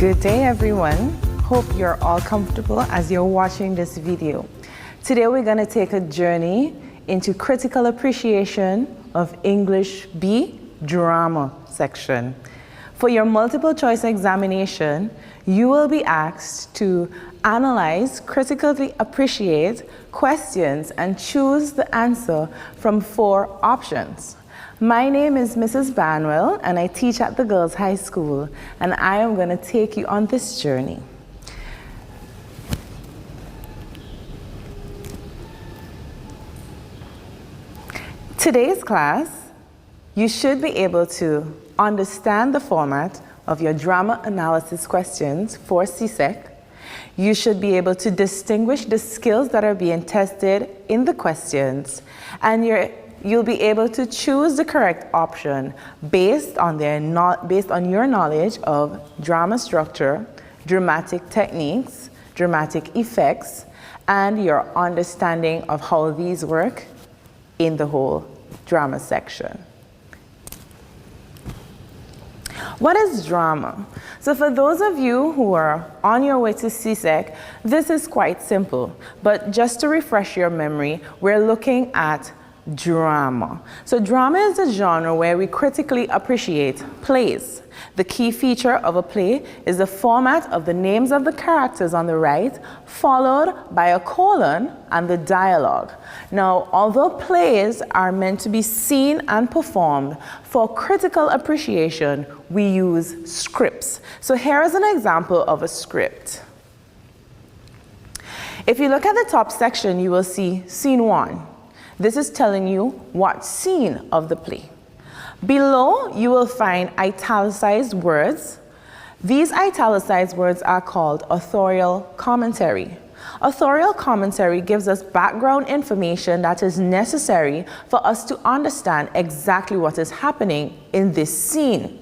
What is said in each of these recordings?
Good day, everyone. Hope you're all comfortable as you're watching this video. Today we're going to take a journey into critical appreciation of English B drama section. For your multiple choice examination, you will be asked to analyze, critically appreciate questions and choose the answer from 4 options. My name is Mrs. Banwell and I teach at the Girls High School, and I am going to take you on this journey. Today's class, you should be able to understand the format of your drama analysis questions for CSEC. You should be able to distinguish the skills that are being tested in the questions, and you'll be able to choose the correct option based on your knowledge of drama structure, dramatic techniques, dramatic effects, and your understanding of how these work in the whole drama section. What is drama? So for those of you who are on your way to CSEC, this is quite simple. But just to refresh your memory, we're looking at drama. So drama is a genre where we critically appreciate plays. The key feature of a play is the format of the names of the characters on the right, followed by a colon and the dialogue. Now, although plays are meant to be seen and performed, for critical appreciation, we use scripts. So here is an example of a script. If you look at the top section, you will see scene 1. This is telling you what scene of the play. Below, you will find italicized words. These italicized words are called authorial commentary. Authorial commentary gives us background information that is necessary for us to understand exactly what is happening in this scene.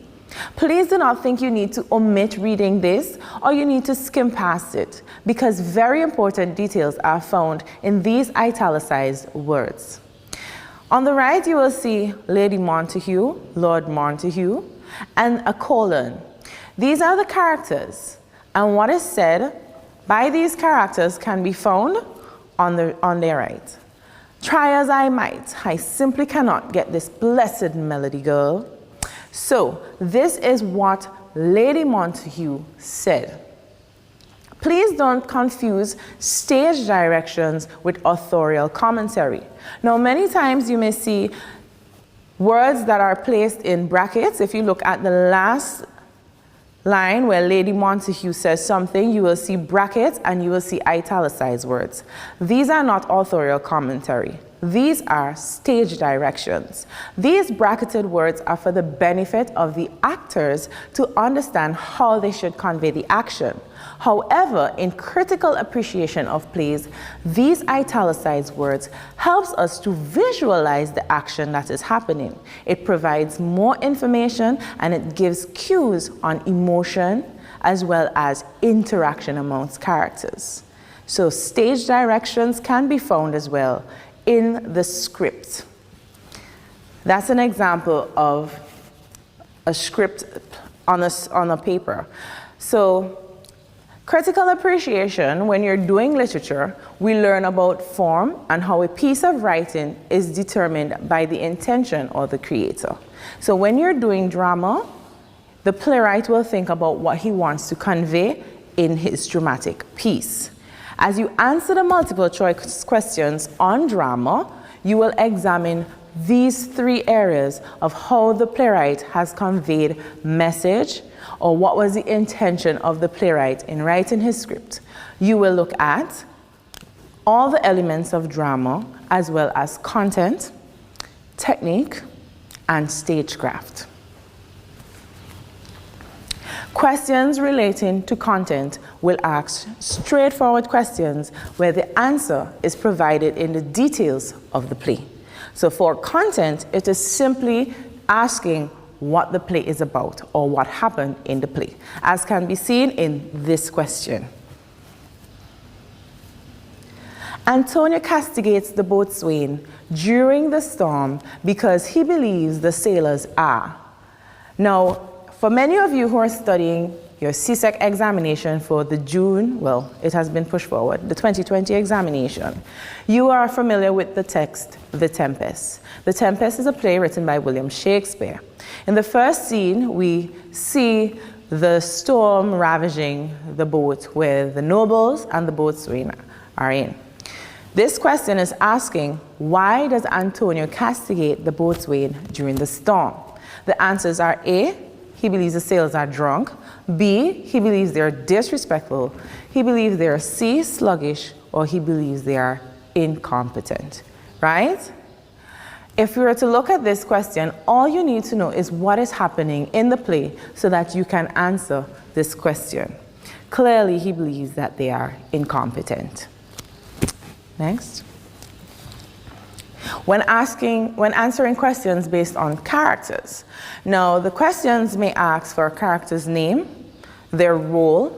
Please do not think you need to omit reading this or you need to skim past it, because very important details are found in these italicized words. On the right, you will see Lady Montague, Lord Montague, and a colon. These are the characters, and what is said by these characters can be found on their right. Try as I might, I simply cannot get this blessed melody, girl. So this is what Lady Montague said. Please don't confuse stage directions with authorial commentary. Now, many times you may see words that are placed in brackets. If you look at the last line where Lady Montague says something, you will see brackets and you will see italicized words. These are not authorial commentary. These are stage directions. These bracketed words are for the benefit of the actors to understand how they should convey the action. However, in critical appreciation of plays, these italicized words helps us to visualize the action that is happening. It provides more information and it gives cues on emotion as well as interaction amongst characters. So stage directions can be found as well in the script. That's an example of a script on a paper. So critical appreciation, when you're doing literature, we learn about form and how a piece of writing is determined by the intention or the creator. So when you're doing drama, the playwright will think about what he wants to convey in his dramatic piece. As you answer the multiple choice questions on drama, you will examine these 3 areas of how the playwright has conveyed message or what was the intention of the playwright in writing his script. You will look at all the elements of drama as well as content, technique, and stagecraft. Questions relating to content will ask straightforward questions where the answer is provided in the details of the play. So for content, it is simply asking what the play is about or what happened in the play, as can be seen in this question. Antonio castigates the boatswain during the storm because he believes the sailors are. Now, for many of you who are studying your CSEC examination for the June, well, it has been pushed forward, the 2020 examination, you are familiar with the text, The Tempest. The Tempest is a play written by William Shakespeare. In the first scene, we see the storm ravaging the boat where the nobles and the boatswain are in. This question is asking, why does Antonio castigate the boatswain during the storm? The answers are A, he believes the sailors are drunk. B, he believes they're disrespectful. He believes they're C, sluggish, or he believes they are incompetent, right? If you were to look at this question, all you need to know is what is happening in the play so that you can answer this question. Clearly, he believes that they are incompetent. Next. When answering questions based on characters. Now, the questions may ask for a character's name, their role,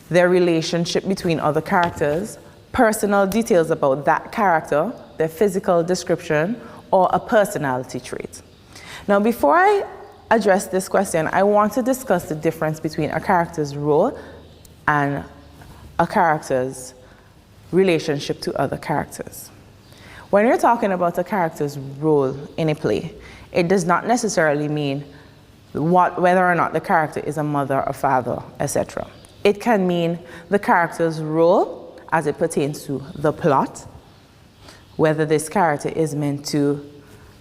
their relationship between other characters, personal details about that character, their physical description, or a personality trait. Now, before I address this question, I want to discuss the difference between a character's role and a character's relationship to other characters. When you're talking about a character's role in a play, it does not necessarily mean whether or not the character is a mother, a father, etc. It can mean the character's role as it pertains to the plot, whether this character is meant to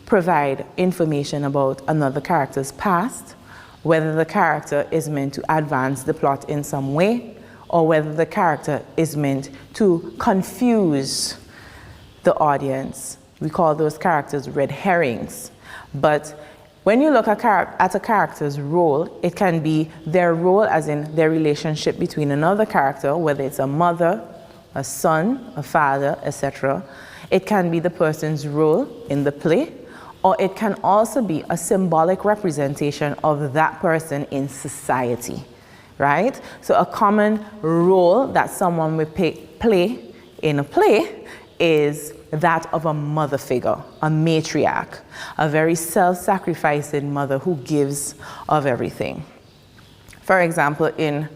provide information about another character's past, whether the character is meant to advance the plot in some way, or whether the character is meant to confuse the audience. We call those characters red herrings. But when you look at a character's role, it can be their role as in their relationship between another character, whether it's a mother, a son, a father, etc. It can be the person's role in the play, or it can also be a symbolic representation of that person in society, right? So a common role that someone will play in a play is that of a mother figure, a matriarch, a very self-sacrificing mother who gives of everything. For example, in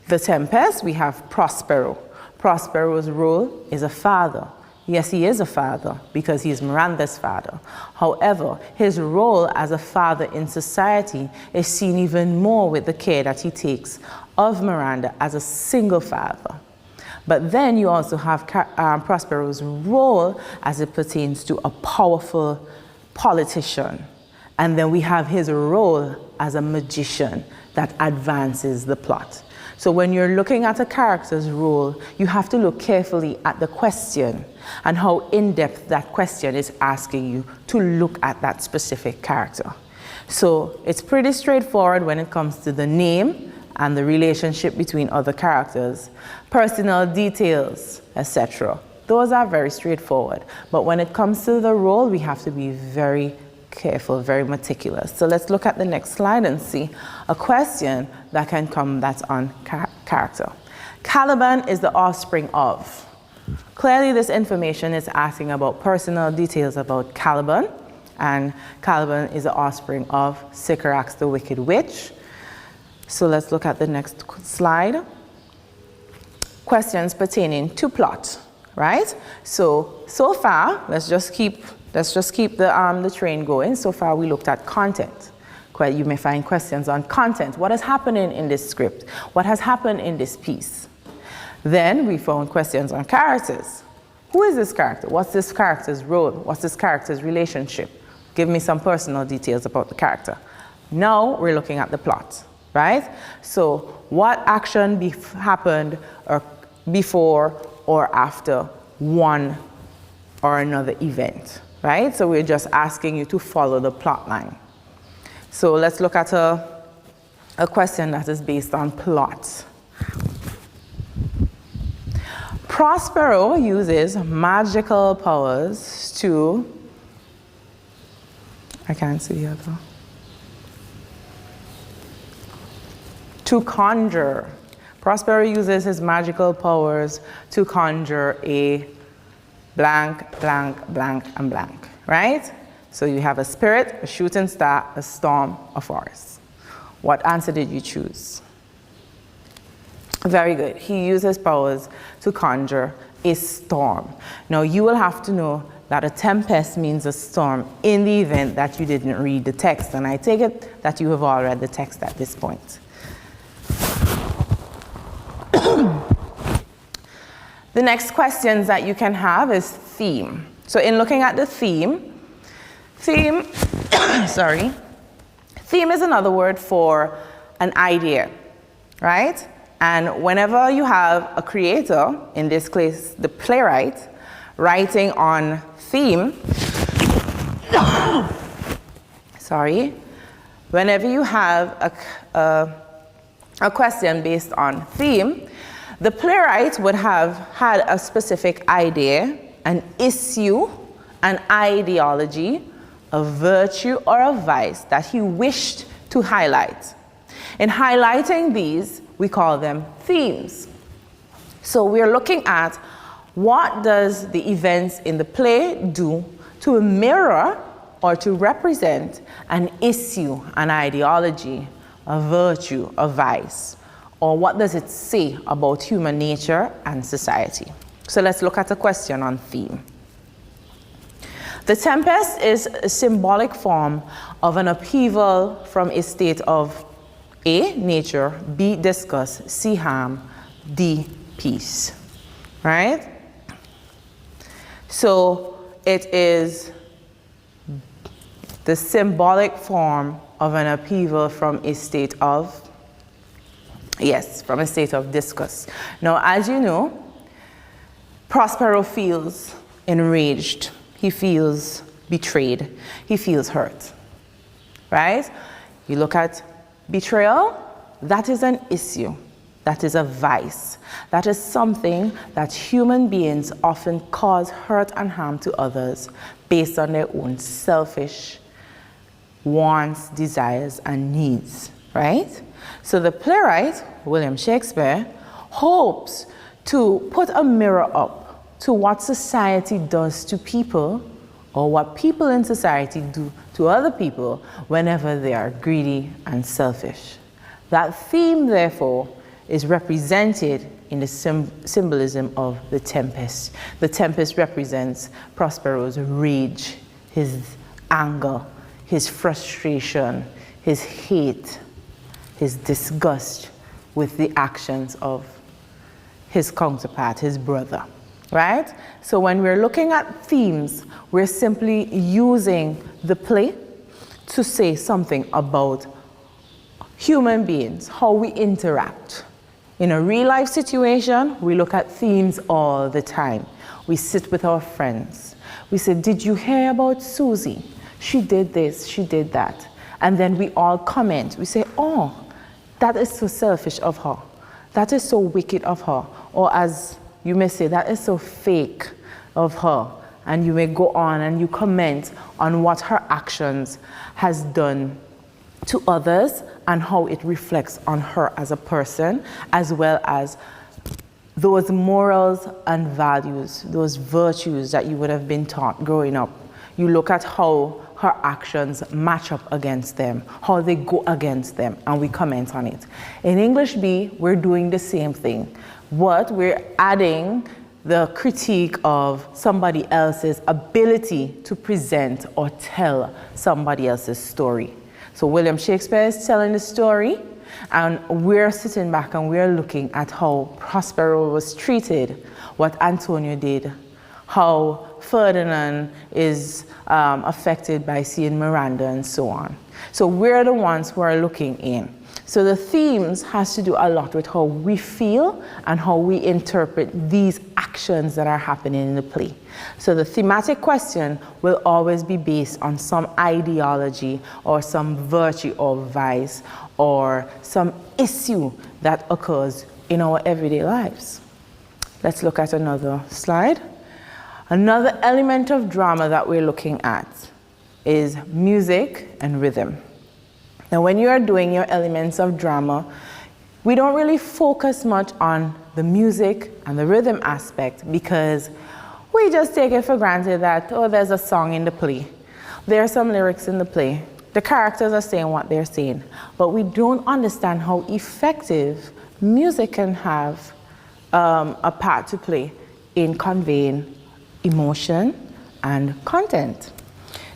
The Tempest, we have Prospero. Prospero's role is a father. Yes, he is a father because he is Miranda's father. However, his role as a father in society is seen even more with the care that he takes of Miranda as a single father. But then you also have Prospero's role as it pertains to a powerful politician. And then we have his role as a magician that advances the plot. So when you're looking at a character's role, you have to look carefully at the question and how in-depth that question is asking you to look at that specific character. So it's pretty straightforward when it comes to the name and the relationship between other characters, personal details, etc. Those are very straightforward. But when it comes to the role, we have to be very careful, very meticulous. So let's look at the next slide and see a question that can come that's on character. Caliban is the offspring of. Clearly this information is asking about personal details about Caliban, and Caliban is the offspring of Sycorax the Wicked Witch. So let's look at the next slide. Questions pertaining to plot, right? So far, let's just keep the train going. So far, we looked at content. You may find questions on content. What is happening in this script? What has happened in this piece? Then we found questions on characters. Who is this character? What's this character's role? What's this character's relationship? Give me some personal details about the character. Now we're looking at the plot, right? So what action happened before or after one or another event, right? So we're just asking you to follow the plot line. So let's look at a question that is based on plot. Prospero uses magical powers to, I can't see the other, to conjure. Prospero uses his magical powers to conjure a blank, blank, blank, and blank, right? So you have a spirit, a shooting star, a storm, a forest. What answer did you choose? Very good. He used his powers to conjure a storm. Now, you will have to know that a tempest means a storm in the event that you didn't read the text. And I take it that you have all read the text at this point. The next questions that you can have is theme. So in looking at the theme is another word for an idea, right? And whenever you have a creator, in this case the playwright, writing on theme, whenever you have a question based on theme, the playwright would have had a specific idea, an issue, an ideology, a virtue, or a vice that he wished to highlight. In highlighting these, we call them themes. So we're looking at what does the events in the play do to mirror or to represent an issue, an ideology, a virtue, a vice, or what does it say about human nature and society? So let's look at a question on theme. The tempest is a symbolic form of an upheaval from a state of A, nature, B, disgust, C, harm, D, peace, right? So it is the symbolic form of an upheaval from a state of disgust. Now, as you know, Prospero feels enraged. He feels betrayed. He feels hurt, right? You look at betrayal, that is an issue. That is a vice. That is something that human beings often cause hurt and harm to others based on their own selfish wants, desires, and needs, right? So the playwright, William Shakespeare, hopes to put a mirror up to what society does to people, or what people in society do to other people whenever they are greedy and selfish. That theme, therefore, is represented in the symbolism of the tempest. The tempest represents Prospero's rage, his anger, his frustration, his hate, his disgust with the actions of his counterpart, his brother, right? So when we're looking at themes, we're simply using the play to say something about human beings, how we interact. In a real life situation, we look at themes all the time. We sit with our friends. We say, did you hear about Susie? She did this, she did that. And then we all comment. We say, oh, that is so selfish of her. That is so wicked of her. Or as you may say, that is so fake of her. And you may go on and you comment on what her actions has done to others and how it reflects on her as a person, as well as those morals and values, those virtues that you would have been taught growing up. You look at how her actions match up against them, how they go against them, and we comment on it. In English B, we're doing the same thing. We're adding the critique of somebody else's ability to present or tell somebody else's story. So William Shakespeare is telling the story, and we're sitting back and we're looking at how Prospero was treated, what Antonio did, how Ferdinand is affected by seeing Miranda, and so on. So we're the ones who are looking in. So the themes has to do a lot with how we feel and how we interpret these actions that are happening in the play. So the thematic question will always be based on some ideology or some virtue or vice or some issue that occurs in our everyday lives. Let's look at another slide. Another element of drama that we're looking at is music and rhythm. Now, when you are doing your elements of drama, we don't really focus much on the music and the rhythm aspect because we just take it for granted that, oh, there's a song in the play. There are some lyrics in the play. the characters are saying what they're saying, but we don't understand how effective music can have a part to play in conveying emotion and content.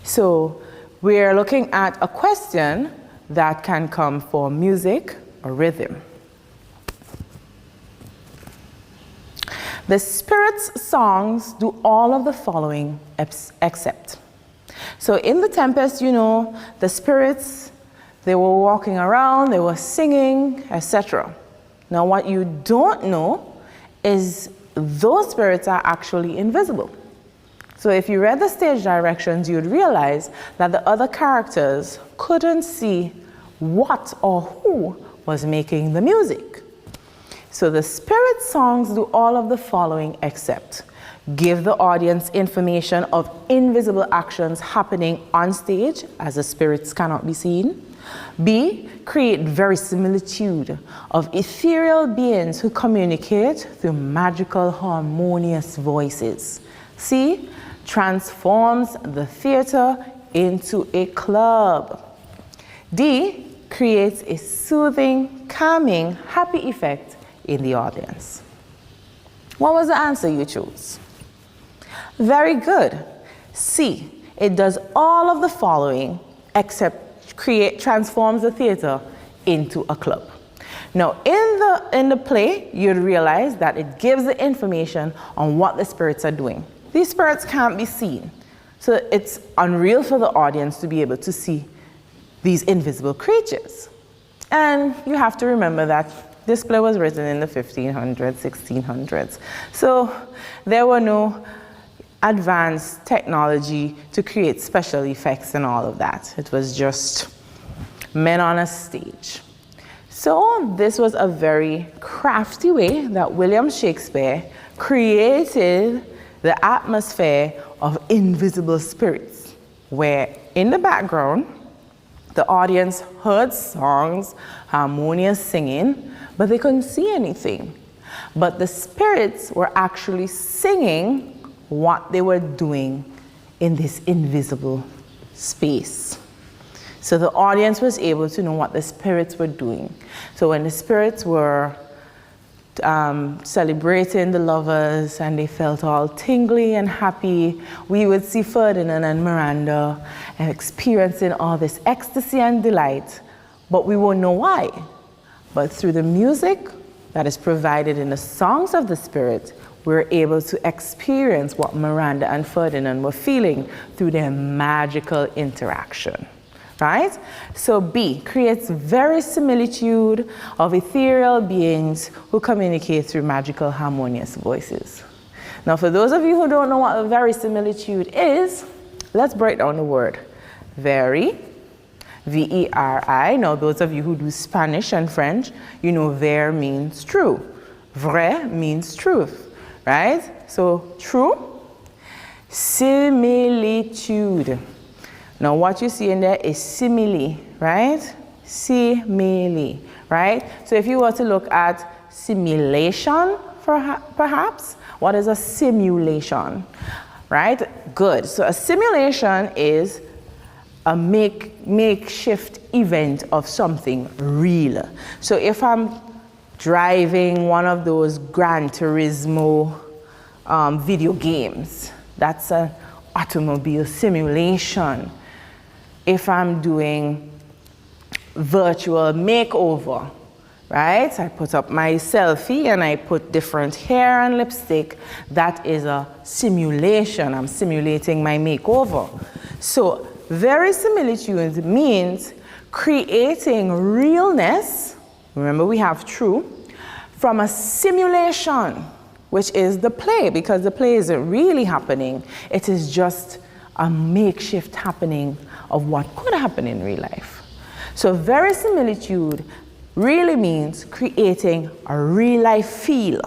So we're looking at a question that can come for music or rhythm. The Spirit's songs do all of the following except. So in the Tempest, you know, the spirits, they were walking around, they were singing, etc. Now what you don't know is those spirits are actually invisible. So if you read the stage directions, you'd realize that the other characters couldn't see what or who was making the music. So the spirit songs do all of the following except give the audience information of invisible actions happening on stage as the spirits cannot be seen. B, create verisimilitude of ethereal beings who communicate through magical harmonious voices. C, transforms the theater into a club. D, creates a soothing, calming, happy effect in the audience. What was the answer you chose? Very good. C, it does all of the following except transforms the theater into a club. Now in the play, you'd realize that it gives the information on what the spirits are doing. These spirits can't be seen, so it's unreal for the audience to be able to see these invisible creatures. And you have to remember that this play was written in the 1500s, 1600s. So there were no advanced technology to create special effects and all of that. It was just men on a stage. So this was a very crafty way that William Shakespeare created the atmosphere of invisible spirits, where in the background, the audience heard songs, harmonious singing, but they couldn't see anything. But the spirits were actually singing what they were doing in this invisible space. So the audience was able to know what the spirits were doing. So when the spirits were celebrating the lovers and they felt all tingly and happy, we would see Ferdinand and Miranda experiencing all this ecstasy and delight, but we won't know why. But through the music that is provided in the songs of the spirit, we're able to experience what Miranda and Ferdinand were feeling through their magical interaction, right? So B, creates verisimilitude of ethereal beings who communicate through magical harmonious voices. Now for those of you who don't know what verisimilitude is, let's break down the word. Veri, V-E-R-I. Now those of you who do Spanish and French, you know ver means true. Vrai means truth. Right? So true. Similitude. Now what you see in there is simile, right? Simile, right? So if you were to look at simulation, perhaps, what is a simulation? Right? Good. So a simulation is a makeshift event of something real. So if I'm driving one of those Gran Turismo video games, that's an automobile simulation. If I'm doing virtual makeover, right? I put up my selfie and I put different hair and lipstick. That is a simulation. I'm simulating my makeover. So verisimilitude means creating realness. Remember, we have true from a simulation, which is the play, because the play isn't really happening. It is just a makeshift happening of what could happen in real life. So verisimilitude really means creating a real life feel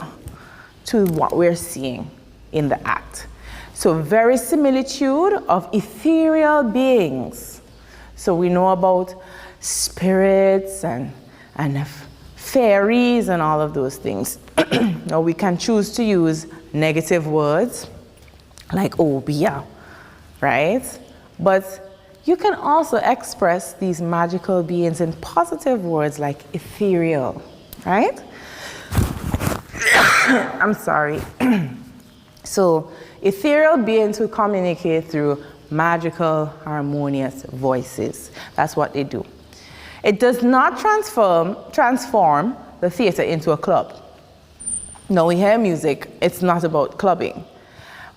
to what we're seeing in the act. So verisimilitude of ethereal beings. So we know about spirits and fairies and all of those things. Now we can choose to use negative words like obia, right? But You can also express these magical beings in positive words like ethereal, right? I'm sorry. So ethereal beings who communicate through magical, harmonious voices. That's what they do. It does not transform the theater into a club. Now we hear music, it's not about clubbing.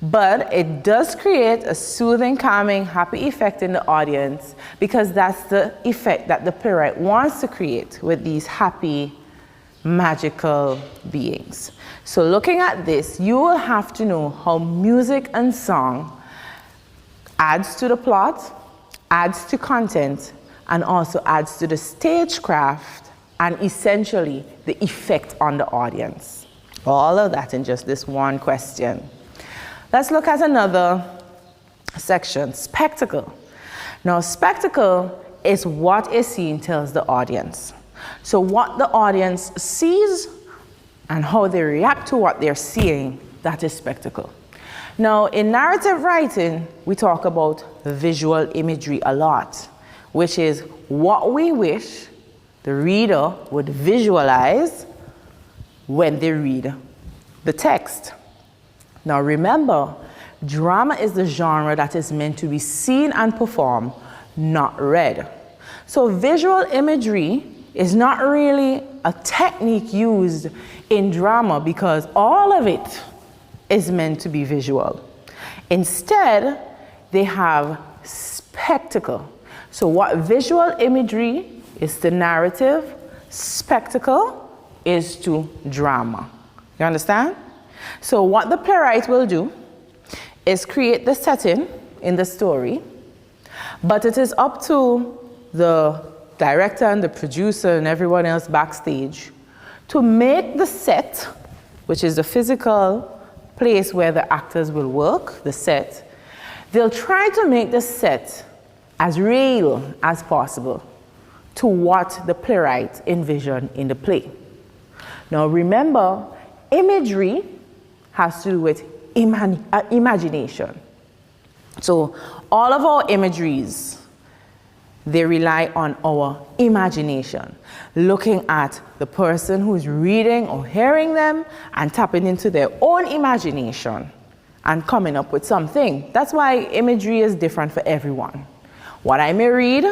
But it does create a soothing, calming, happy effect in the audience because that's the effect that the playwright wants to create with these happy, magical beings. So looking at this, you will have to know how music and song adds to the plot, adds to content, and also adds to the stagecraft and essentially the effect on the audience. All of that in just this one question. Let's look at another section, spectacle. Now, spectacle is what is seen tells the audience. So what the audience sees and how they react to what they're seeing, that is spectacle. Now, in narrative writing, we talk about visual imagery a lot, which is what we wish the reader would visualize when they read the text. Now remember, drama is the genre that is meant to be seen and performed, not read. So visual imagery is not really a technique used in drama because all of it is meant to be visual. Instead, they have spectacle. So what visual imagery is to narrative, spectacle is to drama. You understand? So what the playwright will do is create the setting in the story, but it is up to the director and the producer and everyone else backstage to make the set, which is the physical place where the actors will work, the set. They'll try to make the set as real as possible to what the playwright envisioned in the play. Now remember, imagery has to do with imagination. So all of our imageries, they rely on our imagination, looking at the person who's reading or hearing them and tapping into their own imagination and coming up with something. That's why imagery is different for everyone. What I may read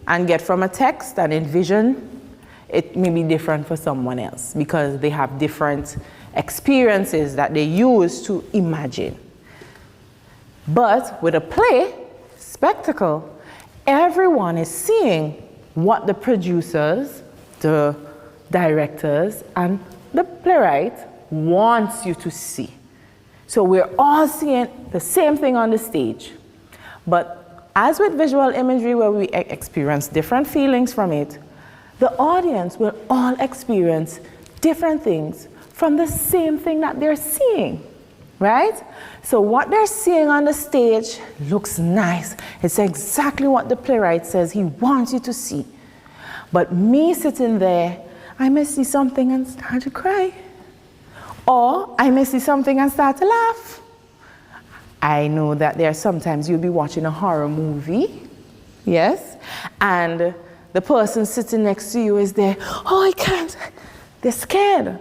and get from a text and envision, it may be different for someone else because they have different experiences that they use to imagine. But with a play, spectacle, everyone is seeing what the producers, the directors, and the playwright wants you to see. So we're all seeing the same thing on the stage. But as with visual imagery, where we experience different feelings from it, the audience will all experience different things from the same thing that they're seeing, right? So what they're seeing on the stage looks nice. It's exactly what the playwright says he wants you to see. But me sitting there, I may see something and start to cry. Or I may see something and start to laugh. I know that there are sometimes you'll be watching a horror movie, yes? And the person sitting next to you is there, oh, I can't, they're scared.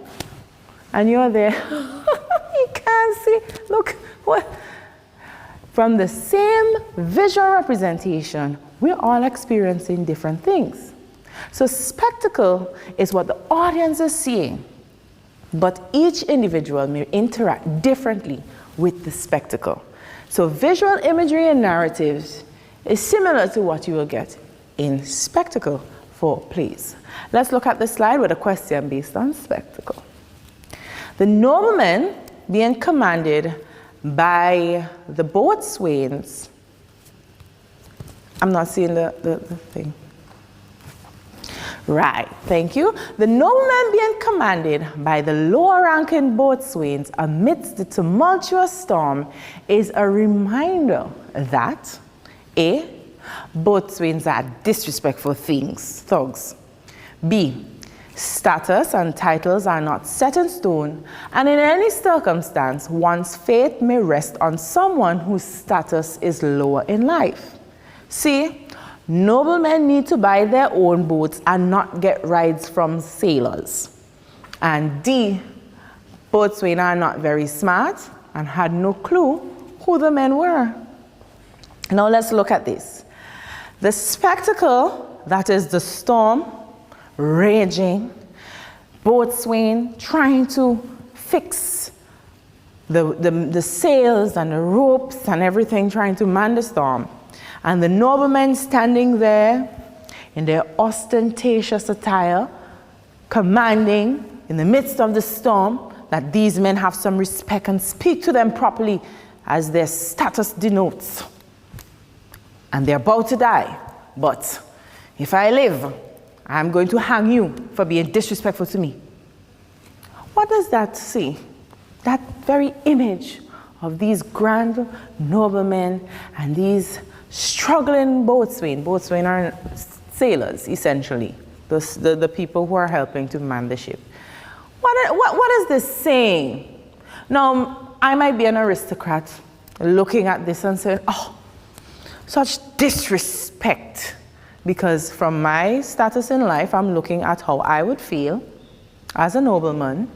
And you're there, you can't see, look, what? From the same visual representation, we're all experiencing different things. So spectacle is what the audience is seeing, but each individual may interact differently with the spectacle. So visual imagery and narratives is similar to what you will get in spectacle for plays. Let's look at the slide with a question based on spectacle. The nobleman being commanded by the boatswains. I'm not seeing the thing. Right, thank you. The nobleman being commanded by the lower-ranking boatswains amidst the tumultuous storm is a reminder that A, boatswains are disrespectful thugs. B, status and titles are not set in stone, and in any circumstance, one's fate may rest on someone whose status is lower in life. C, noblemen need to buy their own boats and not get rides from sailors. And D, boatswain are not very smart and had no clue who the men were. Now let's look at this. The spectacle, that is the storm, raging, boatswain trying to fix the sails and the ropes and everything, trying to man the storm. And the noblemen standing there in their ostentatious attire, commanding in the midst of the storm that these men have some respect and speak to them properly as their status denotes. And they're about to die, but if I live, I'm going to hang you for being disrespectful to me. What does that say? That very image of these grand noblemen and these struggling boatswain. Boatswain are sailors, essentially, the people who are helping to man the ship. What is this saying? Now, I might be an aristocrat looking at this and saying, oh, such disrespect. Because from my status in life, I'm looking at how I would feel as a nobleman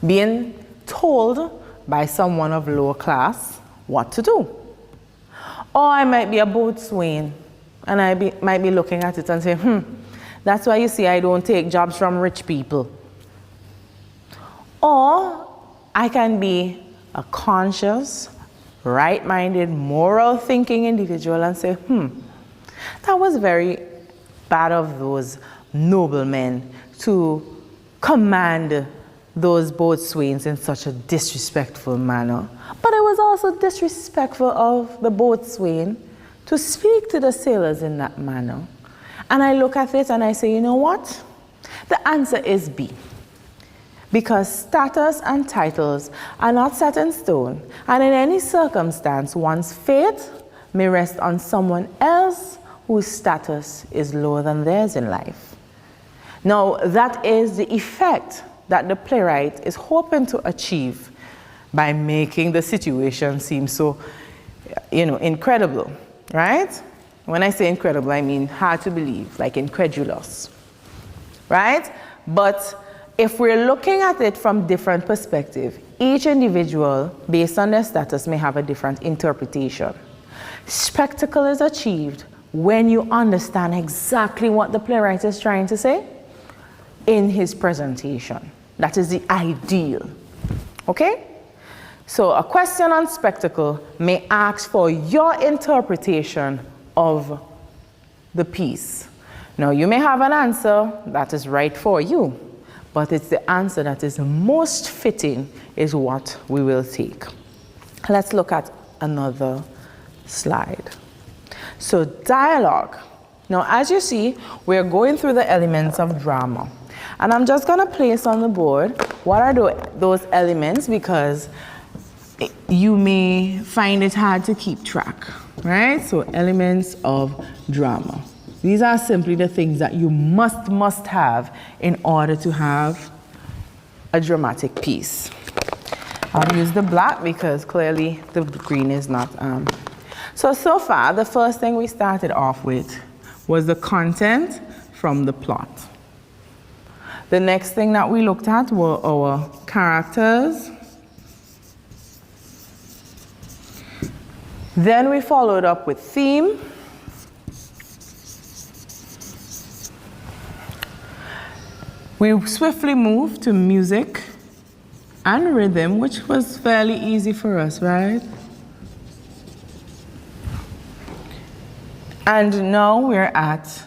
being told by someone of lower class what to do. Or I might be a boatswain and I might be looking at it and saying, that's why you see I don't take jobs from rich people. Or I can be a conscious, right-minded, moral thinking individual and say, that was very bad of those noblemen to command those boatswains in such a disrespectful manner. But it was also disrespectful of the boatswain to speak to the sailors in that manner. And I look at it and I say, you know what? The answer is B. Because status and titles are not set in stone, and in any circumstance, one's fate may rest on someone else whose status is lower than theirs in life. Now, that is the effect that the playwright is hoping to achieve by making the situation seem so, incredible, right? When I say incredible, I mean hard to believe, like incredulous, right? But if we're looking at it from different perspectives, each individual, based on their status, may have a different interpretation. Spectacle is achieved when you understand exactly what the playwright is trying to say in his presentation. That is the ideal. Okay? So a question on spectacle may ask for your interpretation of the piece. Now, you may have an answer that is right for you, but it's the answer that is most fitting is what we will take. Let's look at another slide. So dialogue. Now, as you see, we're going through the elements of drama. And I'm just going to place on the board what are those elements, because you may find it hard to keep track, right? So elements of drama. These are simply the things that you must have in order to have a dramatic piece. I'll use the black because clearly the green is not. So far, the first thing we started off with was the content from the plot. The next thing that we looked at were our characters. Then we followed up with theme. We swiftly moved to music and rhythm, which was fairly easy for us, right? And now we're at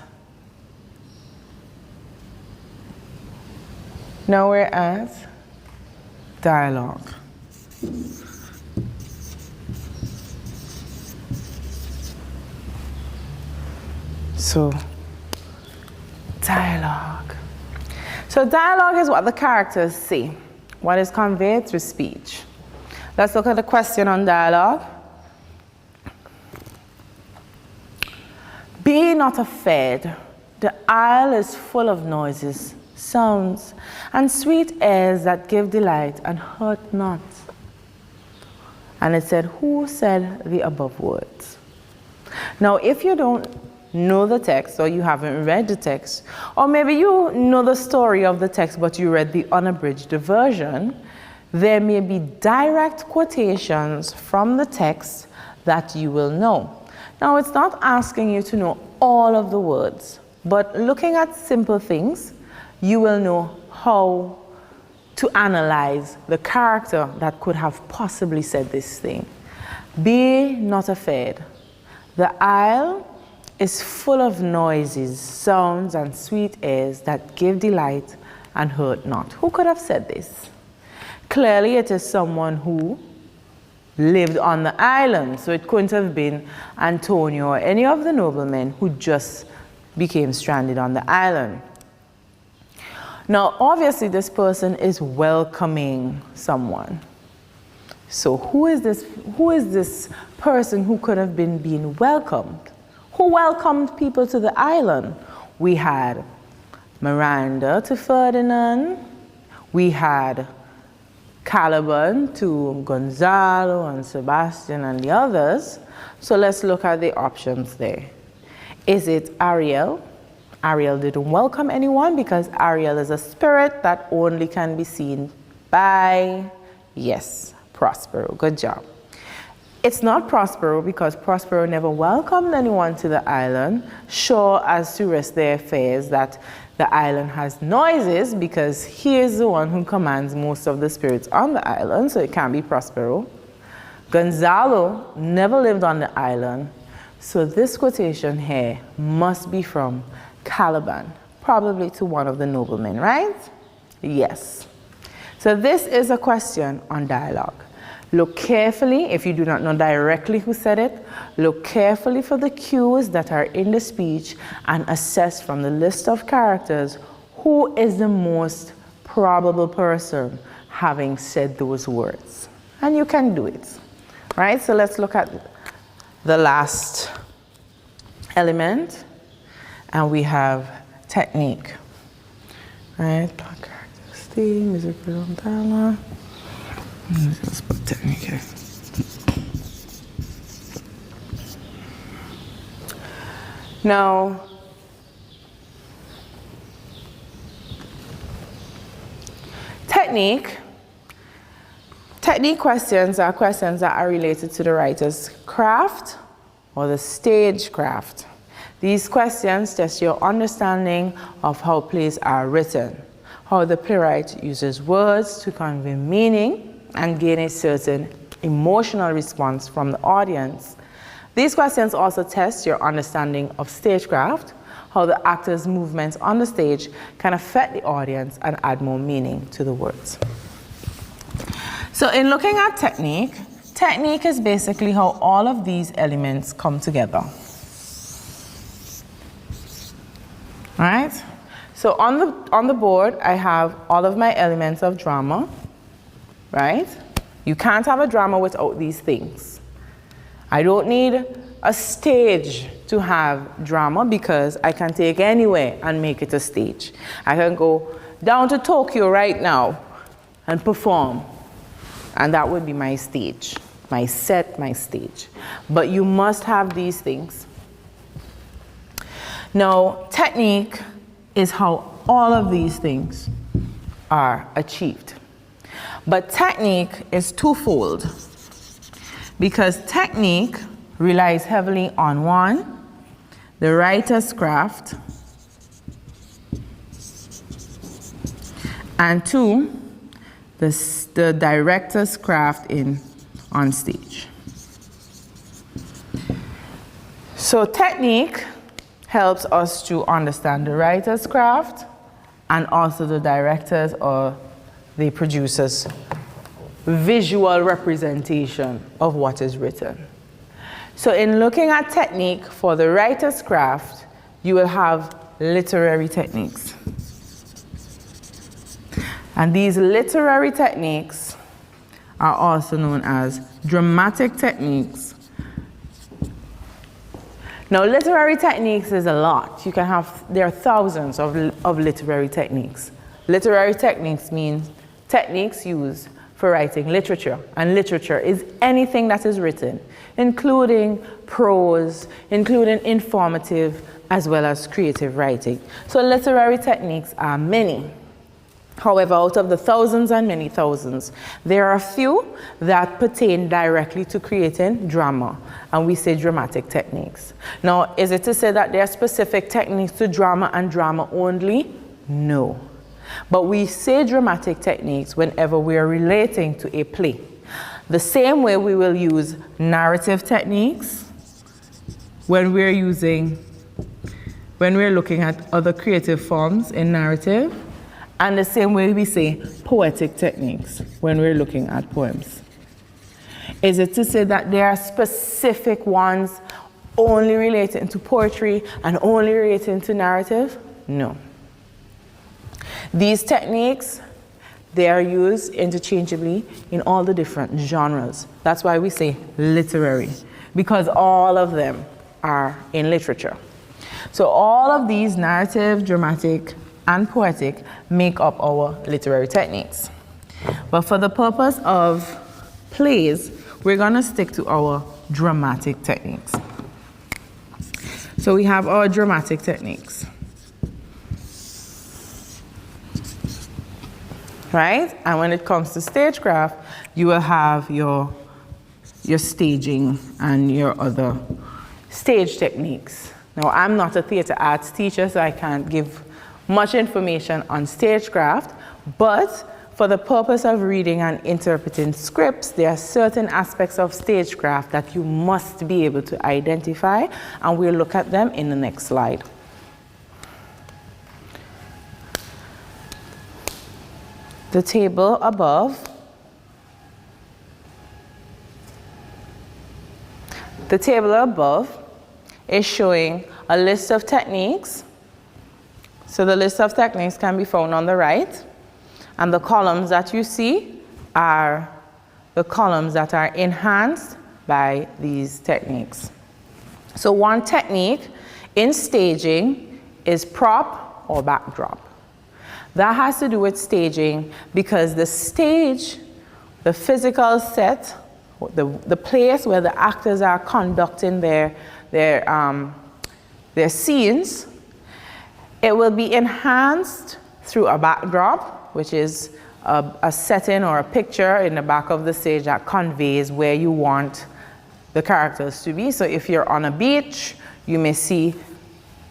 dialogue. So, dialogue. So dialogue is what the characters say, what is conveyed through speech. Let's look at the question on dialogue. Be not afraid, the isle is full of noises, sounds, and sweet airs that give delight and hurt not. And it said, who said the above words? Now, if you don't know the text, or you haven't read the text, or maybe you know the story of the text but you read the unabridged version, there may be direct quotations from the text that you will know. Now, it's not asking you to know all of the words, but looking at simple things, you will know how to analyze the character that could have possibly said this thing. Be not afraid. The isle is full of noises, sounds, and sweet airs that give delight and hurt not. Who could have said this? Clearly, it is someone who lived on the island, so it couldn't have been Antonio or any of the noblemen who just became stranded on the island. Now, obviously, this person is welcoming someone. So who is this person who could have been being welcomed? Who welcomed people to the island? We had Miranda to Ferdinand. We had Caliban to Gonzalo and Sebastian and the others. So let's look at the options there. Is it Ariel? Ariel didn't welcome anyone because Ariel is a spirit that only can be seen by, yes, Prospero. Good job. It's not Prospero because Prospero never welcomed anyone to the island, sure as to rest their affairs that the island has noises because he is the one who commands most of the spirits on the island, so it can't be Prospero. Gonzalo never lived on the island, so this quotation here must be from Caliban, probably to one of the noblemen, right? Yes. So this is a question on dialogue. Look carefully, if you do not know directly who said it, look carefully for the cues that are in the speech and assess from the list of characters who is the most probable person having said those words. And you can do it, right? So let's look at the last element, and we have technique, right? Music, dialogue. Let's put technique here. Now, technique questions are questions that are related to the writer's craft or the stage craft. These questions test your understanding of how plays are written, how the playwright uses words to convey meaning and gain a certain emotional response from the audience. These questions also test your understanding of stagecraft, how the actor's movements on the stage can affect the audience and add more meaning to the words. So in looking at technique, technique is basically how all of these elements come together. All right? So on the board, I have all of my elements of drama, right? You can't have a drama without these things. I don't need a stage to have drama because I can take anywhere and make it a stage. I can go down to Tokyo right now and perform, and that would be my stage, my set, my stage. But you must have these things. Now, technique is how all of these things are achieved. But technique is twofold because technique relies heavily on one, the writer's craft, and two, the director's craft on stage. So technique helps us to understand the writer's craft and also the director's or the producer's visual representation of what is written. So in looking at technique for the writer's craft, you will have literary techniques. And these literary techniques are also known as dramatic techniques. Now, literary techniques is a lot. There are thousands of literary techniques. Literary techniques means techniques used for writing literature. And literature is anything that is written, including prose, including informative, as well as creative writing. So literary techniques are many. However, out of the thousands and many thousands, there are a few that pertain directly to creating drama, and we say dramatic techniques. Now, is it to say that there are specific techniques to drama and drama only? No. But we say dramatic techniques whenever we are relating to a play. The same way we will use narrative techniques when we're looking at other creative forms in narrative, and the same way we say poetic techniques when we're looking at poems. Is it to say that there are specific ones only relating to poetry and only relating to narrative? No. These techniques, they are used interchangeably in all the different genres. That's why we say literary, because all of them are in literature. So all of these, narrative, dramatic, and poetic, make up our literary techniques. But for the purpose of plays, we're going to stick to our dramatic techniques. So we have our dramatic techniques. Right? And when it comes to stagecraft, you will have your staging and your other stage techniques. Now, I'm not a theater arts teacher, so I can't give much information on stagecraft, but for the purpose of reading and interpreting scripts, there are certain aspects of stagecraft that you must be able to identify, and we'll look at them in the next slide. The table above is showing a list of techniques. So the list of techniques can be found on the right, and the columns that you see are the columns that are enhanced by these techniques. So one technique in staging is prop or backdrop. That has to do with staging because the stage, the physical set, the place where the actors are conducting their scenes, it will be enhanced through a backdrop, which is a setting or a picture in the back of the stage that conveys where you want the characters to be. So if you're on a beach, you may see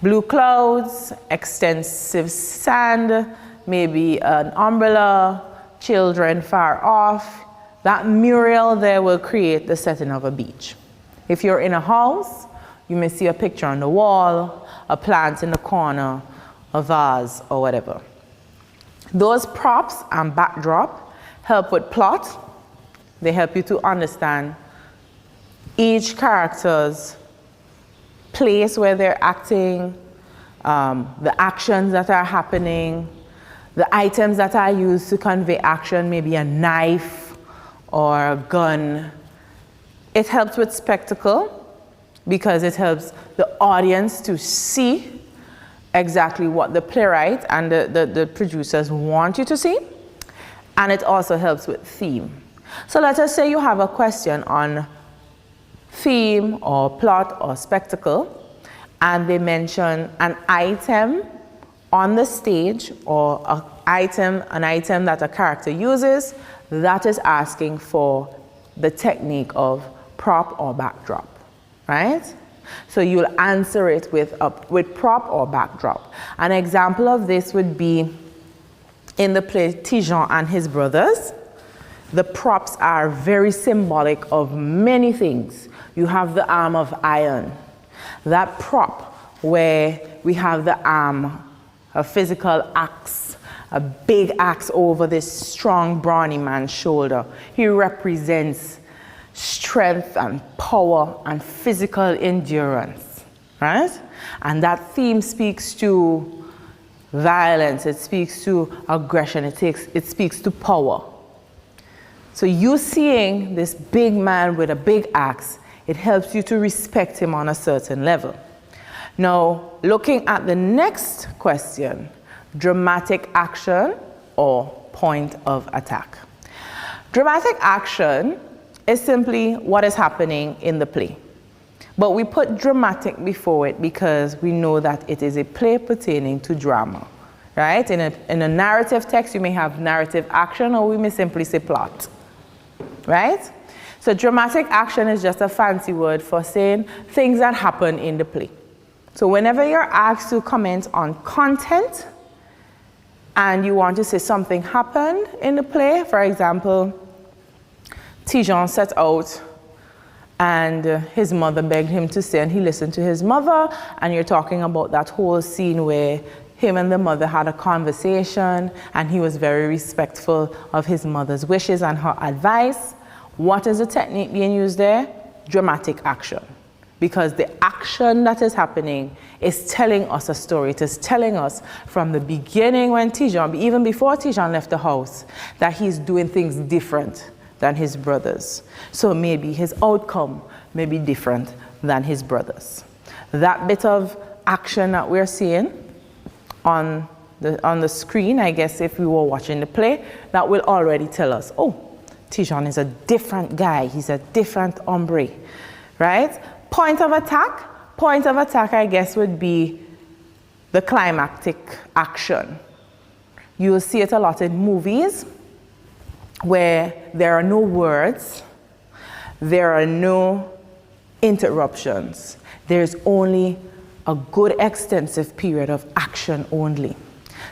blue clouds, extensive sand, maybe an umbrella, children far off. That mural there will create the setting of a beach. If you're in a house, you may see a picture on the wall, a plant in the corner, a vase, or whatever. Those props and backdrop help with plot. They help you to understand each character's place where they're acting, the actions that are happening, the items that are used to convey action, maybe a knife or a gun. It helps with spectacle because it helps the audience to see exactly what the playwright and the producers want you to see. And it also helps with theme. So let us say you have a question on theme or plot or spectacle, and they mention an item on the stage or an item that a character uses that is asking for the technique of prop or backdrop, right? So you'll answer it with prop or backdrop. An example of this would be in the play Ti-Jean and His Brothers. The props are very symbolic of many things. You have the arm of iron. That prop where we have the arm, a physical axe, a big axe over this strong, brawny man's shoulder. He represents strength and power and physical endurance, right? And that theme speaks to violence, it speaks to aggression, it speaks to power. So you seeing this big man with a big axe, it helps you to respect him on a certain level. Now, looking at the next question, dramatic action or point of attack. Dramatic action is simply what is happening in the play. But we put dramatic before it because we know that it is a play pertaining to drama, right? In a narrative text, you may have narrative action, or we may simply say plot, right? So dramatic action is just a fancy word for saying things that happen in the play. So whenever you're asked to comment on content and you want to say something happened in the play, for example, Ti-Jean set out and his mother begged him to stay, and he listened to his mother, and you're talking about that whole scene where him and the mother had a conversation and he was very respectful of his mother's wishes and her advice. What is the technique being used there? Dramatic action. Because the action that is happening is telling us a story. It is telling us from the beginning when Ti-Jean, even before Ti-Jean left the house, that he's doing things different than his brothers. So maybe his outcome may be different than his brothers. That bit of action that we're seeing on the screen, I guess if we were watching the play, that will already tell us, oh, Ti-Jean is a different guy. He's a different hombre, right? Point of attack. Point of attack, I guess, would be the climactic action. You will see it a lot in movies where there are no words, there are no interruptions. There's only a good extensive period of action only.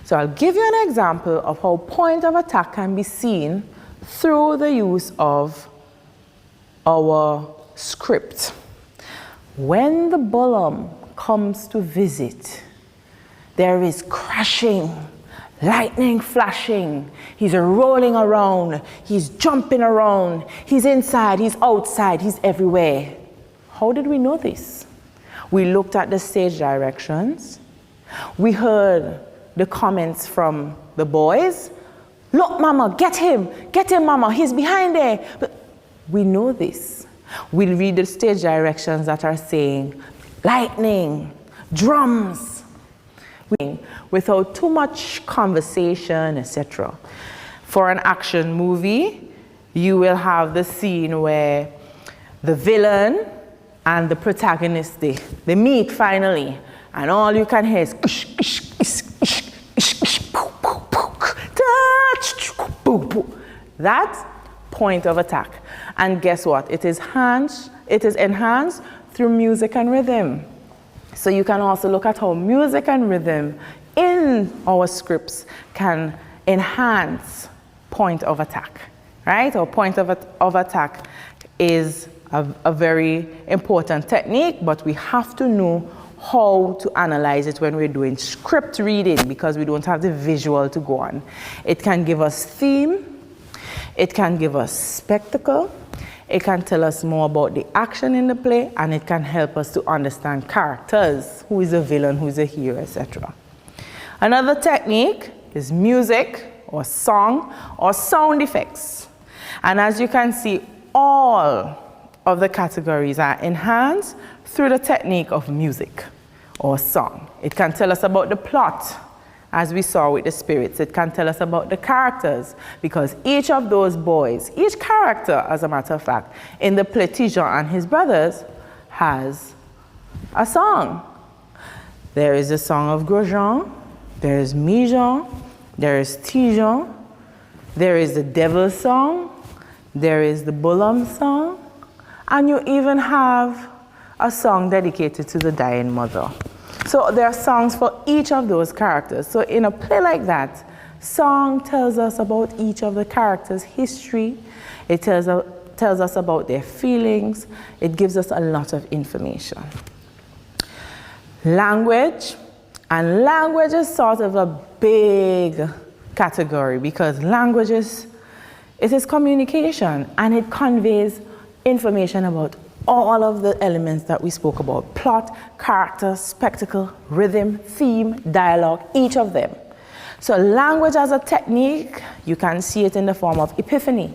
So I'll give you an example of how point of attack can be seen through the use of our script. When the Balaam comes to visit, there is crashing, lightning flashing, he's rolling around, he's jumping around, he's inside, he's outside, he's everywhere. How did we know this? We looked at the stage directions, we heard the comments from the boys. Look, mama, get him, mama, he's behind there. But we know this. We'll read the stage directions that are saying lightning, drums, without too much conversation, etc. For an action movie, you will have the scene where the villain and the protagonist, they meet finally, and all you can hear is that's point of attack. And guess what? It is enhanced through music and rhythm. So you can also look at how music and rhythm in our scripts can enhance point of attack, right? Or point of attack is a very important technique, but we have to know how to analyze it when we're doing script reading, because we don't have the visual to go on. It can give us theme, it can give us spectacle, it can tell us more about the action in the play, and it can help us to understand characters, who is a villain, who is a hero, etc. Another technique is music or song or sound effects. And as you can see, all of the categories are enhanced through the technique of music or song. It can tell us about the plot, as we saw with the spirits. It can tell us about the characters, because each of those boys, each character, as a matter of fact, in the play Ti-Jean and his brothers has a song. There is the song of Gros-Jean, there is Mi-Jean, there is Ti-Jean, there is the Devil's song, there is the Balaam song, and you even have a song dedicated to the dying mother. So there are songs for each of those characters. So in a play like that, song tells us about each of the characters' history. It tells us about their feelings. It gives us a lot of information. Language. And language is sort of a big category, because language is communication, and it conveys information about all of the elements that we spoke about: plot, character, spectacle, rhythm, theme, dialogue, each of them. So language as a technique, you can see it in the form of epiphany.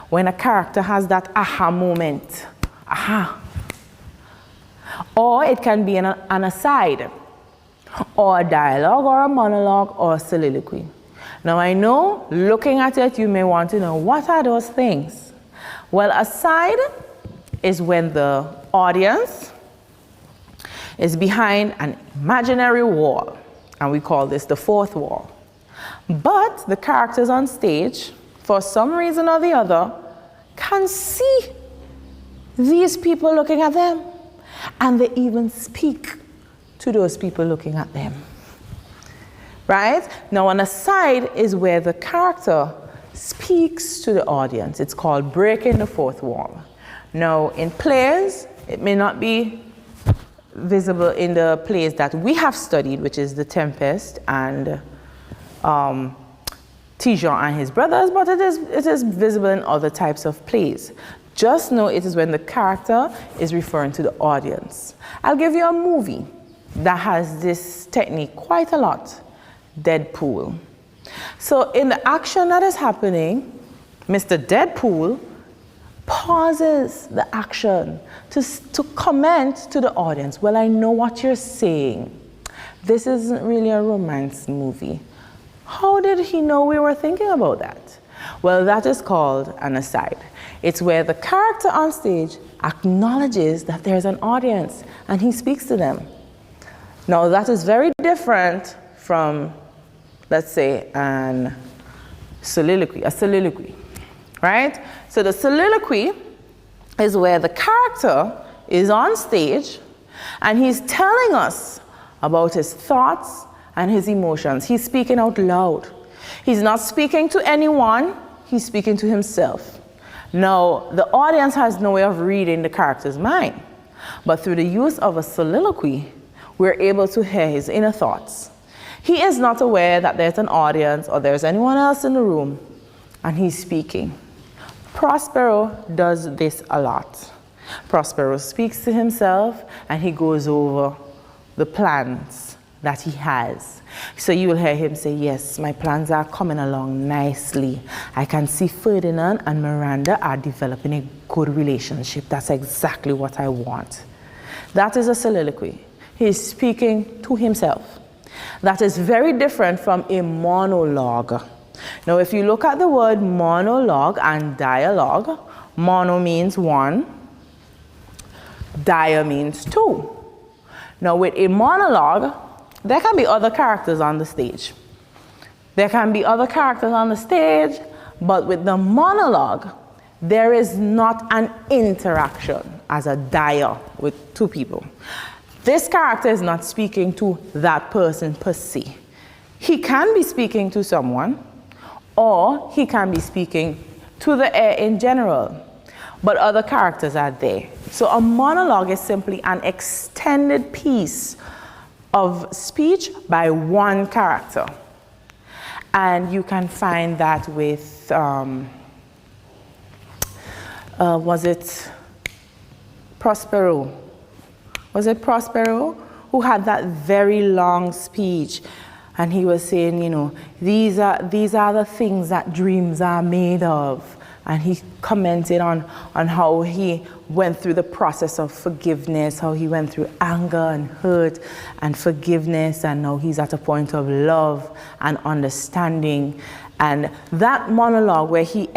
When a character has that aha moment, aha. Or it can be an aside, or a dialogue, or a monologue, or a soliloquy. Now I know, looking at it, you may want to know, what are those things? Well, aside is when the audience is behind an imaginary wall, and we call this the fourth wall. But the characters on stage, for some reason or the other, can see these people looking at them, and they even speak to those people looking at them. Right? Now, on the side is where the character speaks to the audience. It's called breaking the fourth wall. Now, in plays, it may not be visible in the plays that we have studied, which is The Tempest and Ti-Jean and His Brothers, but it is visible in other types of plays. Just know it is when the character is referring to the audience. I'll give you a movie that has this technique quite a lot. Deadpool. So in the action that is happening, Mr. Deadpool pauses the action to comment to the audience. Well, I know what you're saying. This isn't really a romance movie. How did he know we were thinking about that? Well, that is called an aside. It's where the character on stage acknowledges that there's an audience and he speaks to them. Now, that is very different from, let's say, a soliloquy, right? So the soliloquy is where the character is on stage and he's telling us about his thoughts and his emotions. He's speaking out loud. He's not speaking to anyone, he's speaking to himself. Now, the audience has no way of reading the character's mind, but through the use of a soliloquy, we're able to hear his inner thoughts. He is not aware that there's an audience or there's anyone else in the room, and he's speaking. Prospero does this a lot. Prospero speaks to himself and he goes over the plans that he has. So you will hear him say, yes, my plans are coming along nicely. I can see Ferdinand and Miranda are developing a good relationship. That's exactly what I want. That is a soliloquy. He's speaking to himself. That is very different from a monologue. Now, if you look at the word monologue and dialogue, mono means one, dia means two. Now, with a monologue, there can be other characters on the stage. There can be other characters on the stage, but with the monologue, there is not an interaction as a dia with two people. This character is not speaking to that person per se. He can be speaking to someone, or he can be speaking to the air in general, but other characters are there. So a monologue is simply an extended piece of speech by one character. And you can find that with, was it Prospero? Was it Prospero who had that very long speech? And he was saying, you know, these are the things that dreams are made of. And he commented on how he went through the process of forgiveness, how he went through anger and hurt and forgiveness, and now he's at a point of love and understanding. And that monologue where he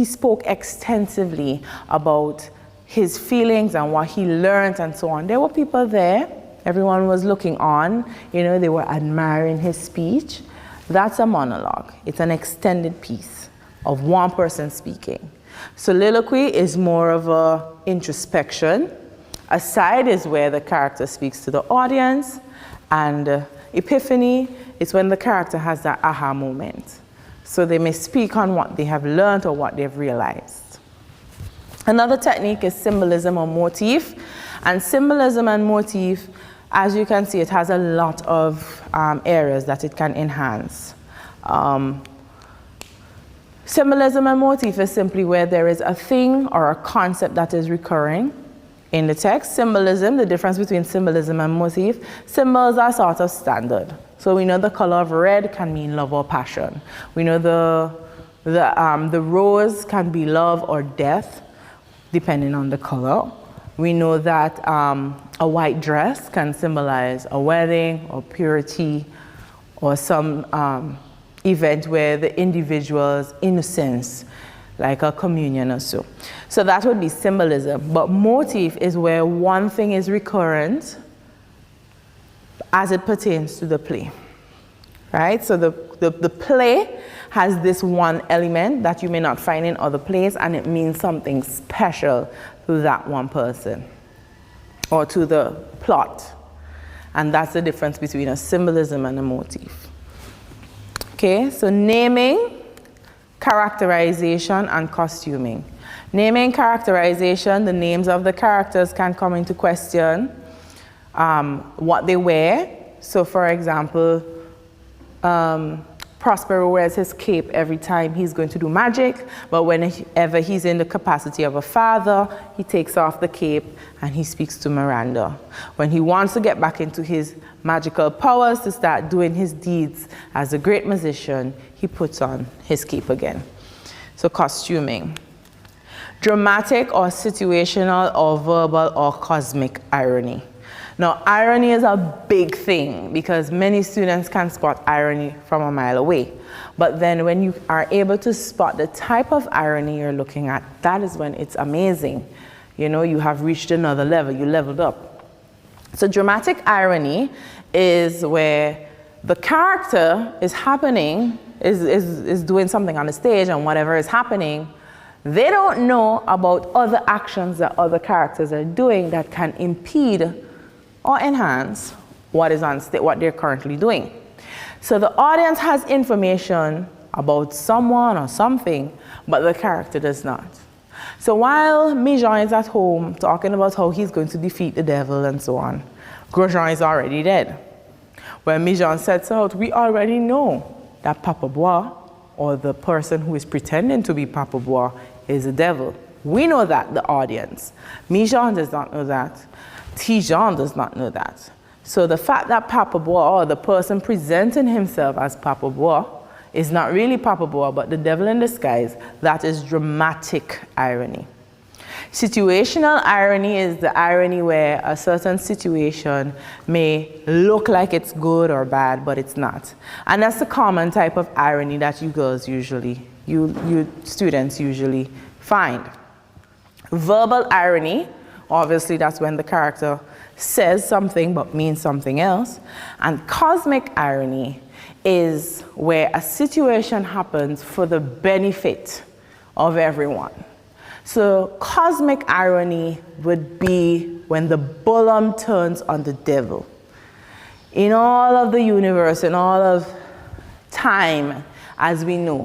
spoke extensively about his feelings and what he learned and so on, there were people there. Everyone was looking on, you know, they were admiring his speech. That's a monologue. It's an extended piece of one person speaking. Soliloquy is more of a introspection. Aside is where the character speaks to the audience, and epiphany is when the character has that aha moment. So they may speak on what they have learned or what they've realized. Another technique is symbolism or motif. And symbolism and motif, as you can see, it has a lot of areas that it can enhance. Symbolism and motif is simply where there is a thing or a concept that is recurring in the text. Symbolism, the difference between symbolism and motif, symbols are sort of standard. So we know the color of red can mean love or passion. We know the rose can be love or death, depending on the color. We know that a white dress can symbolize a wedding or purity or some event where the individual's innocence, like a communion or so. So that would be symbolism. But motif is where one thing is recurrent as it pertains to the play, right? So the play has this one element that you may not find in other plays, and it means something special to that one person or to the plot. And that's the difference between a symbolism and a motif. Okay, so naming, characterization, and costuming. Naming, characterization, the names of the characters can come into question. What they wear. So for example, Prospero wears his cape every time he's going to do magic, but whenever he's in the capacity of a father, he takes off the cape and he speaks to Miranda. When he wants to get back into his magical powers to start doing his deeds as a great musician, he puts on his cape again. So costuming. Dramatic or situational or verbal or cosmic irony. Now, irony is a big thing because many students can spot irony from a mile away. But then when you are able to spot the type of irony you're looking at, that is when it's amazing. You know, you have reached another level, you leveled up. So dramatic irony is where the character is happening, is doing something on the stage, and whatever is happening, they don't know about other actions that other characters are doing that can impede or enhance what is on stage, what they're currently doing. So the audience has information about someone or something, but the character does not. So while Mijan is at home talking about how he's going to defeat the devil and so on, Grosjean is already dead. When Mijan sets out, we already know that Papa Bois, or the person who is pretending to be Papa Bois, is the devil. We know that, the audience. Mijan does not know that. Ti-Jean does not know that. So the fact that Papa Bois, or the person presenting himself as Papa Bois, is not really Papa Bois, but the devil in disguise, that is dramatic irony. Situational irony is the irony where a certain situation may look like it's good or bad, but it's not. And that's the common type of irony that you girls usually, you students usually find. Verbal irony, obviously that's when the character says something but means something else. And cosmic irony is where a situation happens for the benefit of everyone. So cosmic irony would be when the Balaam turns on the devil. In all of the universe, in all of time, as we know,